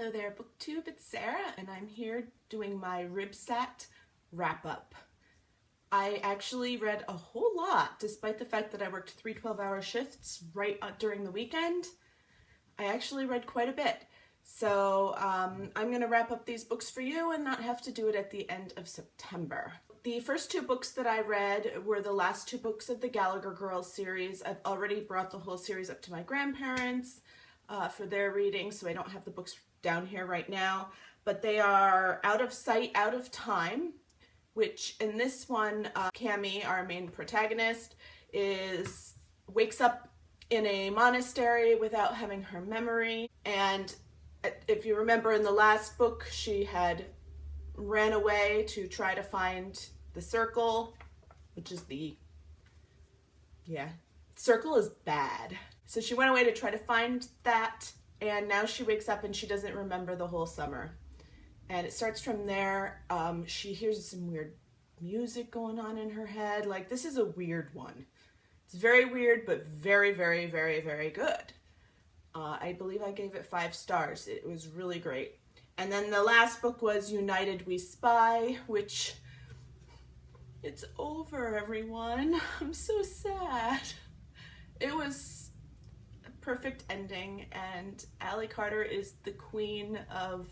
Hello there, BookTube, it's Sarah, and I'm here doing my RYBSAT wrap-up. I actually read a whole lot, despite the fact that I worked 3 12-hour shifts right during the weekend. I actually read quite a bit. So I'm going to wrap up these books for you and not have to do it at the end of September. The first 2 books that I read were the last 2 books of the Gallagher Girls series. I've already brought the whole series up to my grandparents for their reading, so I don't have the books down here right now, but they are Out of Sight, Out of Time, which in this one, Cami, our main protagonist, wakes up in a monastery without having her memory. And if you remember in the last book, she had ran away to try to find the circle, which is circle is bad. So she went away to try to find that, and now she wakes up and she doesn't remember the whole summer. And it starts from there. She hears some weird music going on in her head. Like, this is a weird one. It's very weird, but very, very, very, very good. I believe I gave it 5 stars. It was really great. And then the last book was United We Spy, which, it's over, everyone. I'm so sad. It was a perfect ending, and Allie Carter is the queen of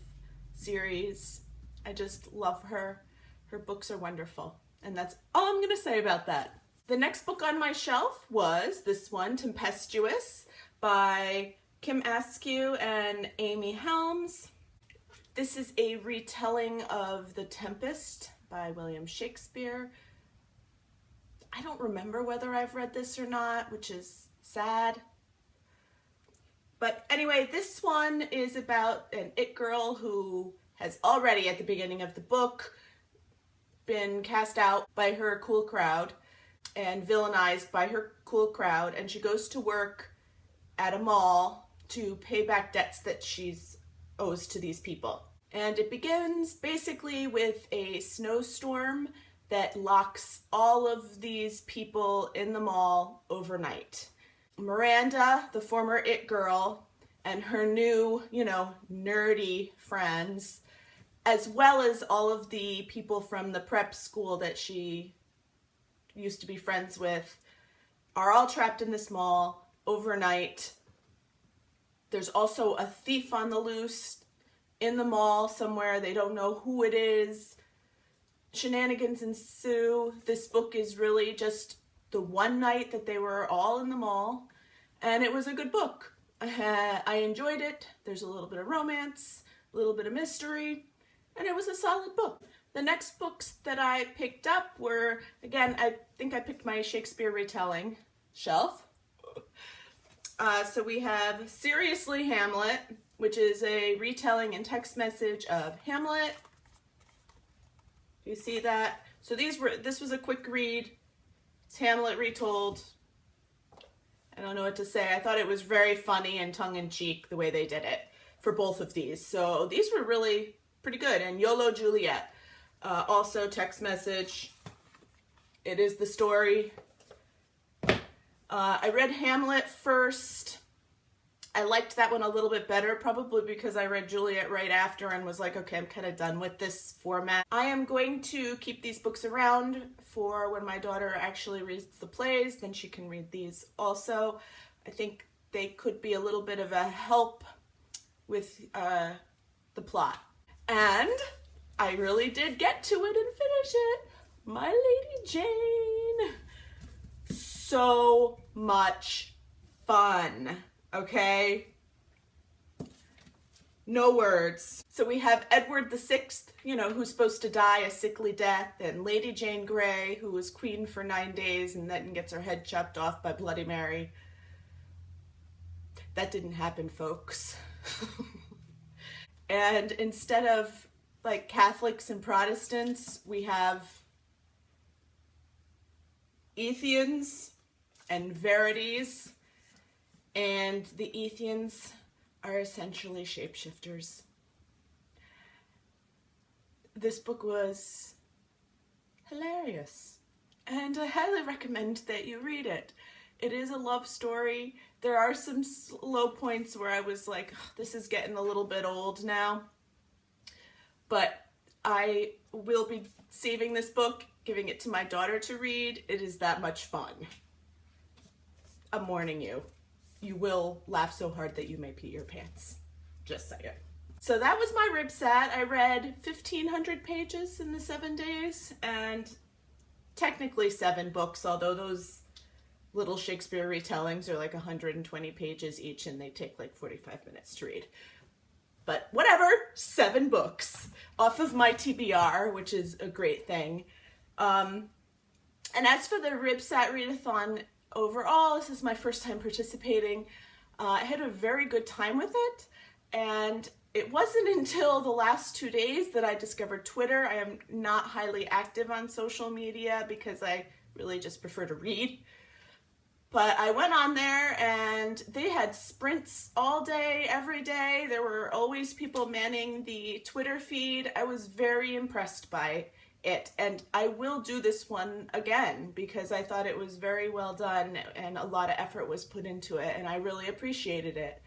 series. I just love her. Her books are wonderful, and that's all I'm gonna say about that. The next book on my shelf was this one, Tempestuous, by Kim Askew and Amy Helms. This is a retelling of The Tempest by William Shakespeare. I don't remember whether I've read this or not, which is sad. But anyway, this one is about an it girl who has already, at the beginning of the book, been cast out by her cool crowd and villainized by her cool crowd, and she goes to work at a mall to pay back debts that she's owes to these people. And it begins basically with a snowstorm that locks all of these people in the mall overnight. Miranda, the former it girl, and her new, nerdy friends, as well as all of the people from the prep school that she used to be friends with, are all trapped in this mall overnight. There's also a thief on the loose in the mall somewhere. They don't know who it is. Shenanigans ensue. This book is really just the one night that they were all in the mall, and it was a good book. I enjoyed it. There's a little bit of romance, a little bit of mystery, and it was a solid book. The next books that I picked up were, again, I think I picked my Shakespeare retelling shelf. So we have Seriously Hamlet, which is a retelling and text message of Hamlet. You see that? So this was a quick read. It's Hamlet retold. I don't know what to say. I thought it was very funny and tongue-in-cheek the way they did it for both of these. So these were really pretty good. And YOLO Juliet, also text message. It is the story. I read Hamlet first. I liked that one a little bit better, probably because I read Juliet right after and was like, okay, I'm kind of done with this format. I am going to keep these books around for when my daughter actually reads the plays, then she can read these also. I think they could be a little bit of a help with the plot. And I really did get to it and finish it. My Lady Jane. So much fun. Okay, no words. So we have Edward VI, who's supposed to die a sickly death, and Lady Jane Grey, who was queen for 9 days and then gets her head chopped off by Bloody Mary. That didn't happen, folks. And instead of like Catholics and Protestants, we have Ethians and Verities. And the Ethians are essentially shapeshifters. This book was hilarious, and I highly recommend that you read it. It is a love story There are some low points where I was like, this is getting a little bit old now. But I will be saving this book, giving it to my daughter to read. It is that much fun. I'm warning you. You will laugh so hard that you may pee your pants. Just saying. So that was my RYBSAT. I read 1,500 pages in the 7 days, and technically 7 books, although those little Shakespeare retellings are like 120 pages each and they take like 45 minutes to read. But whatever, 7 books off of my TBR, which is a great thing. And as for the RYBSAT readathon overall, this is my first time participating. I had a very good time with it, and it wasn't until the last 2 days that I discovered Twitter. I am not highly active on social media because I really just prefer to read. But I went on there and they had sprints all day, every day. There were always people manning the Twitter feed. I was very impressed by it, and I will do this one again because I thought it was very well done and a lot of effort was put into it, and I really appreciated it.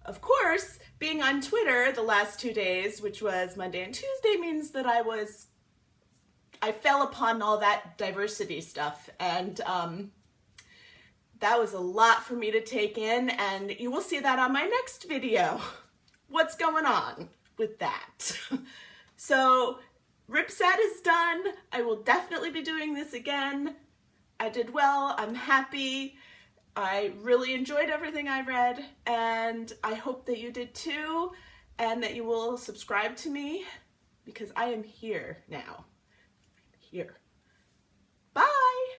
Of course, being on Twitter the last 2 days, which was Monday and Tuesday, means that I fell upon all that diversity stuff, and that was a lot for me to take in, and you will see that on my next video. What's going on with that? So RYBSAT is done. I will definitely be doing this again. I did well. I'm happy. I really enjoyed everything I read, and I hope that you did too, and that you will subscribe to me because I am here now. I'm here.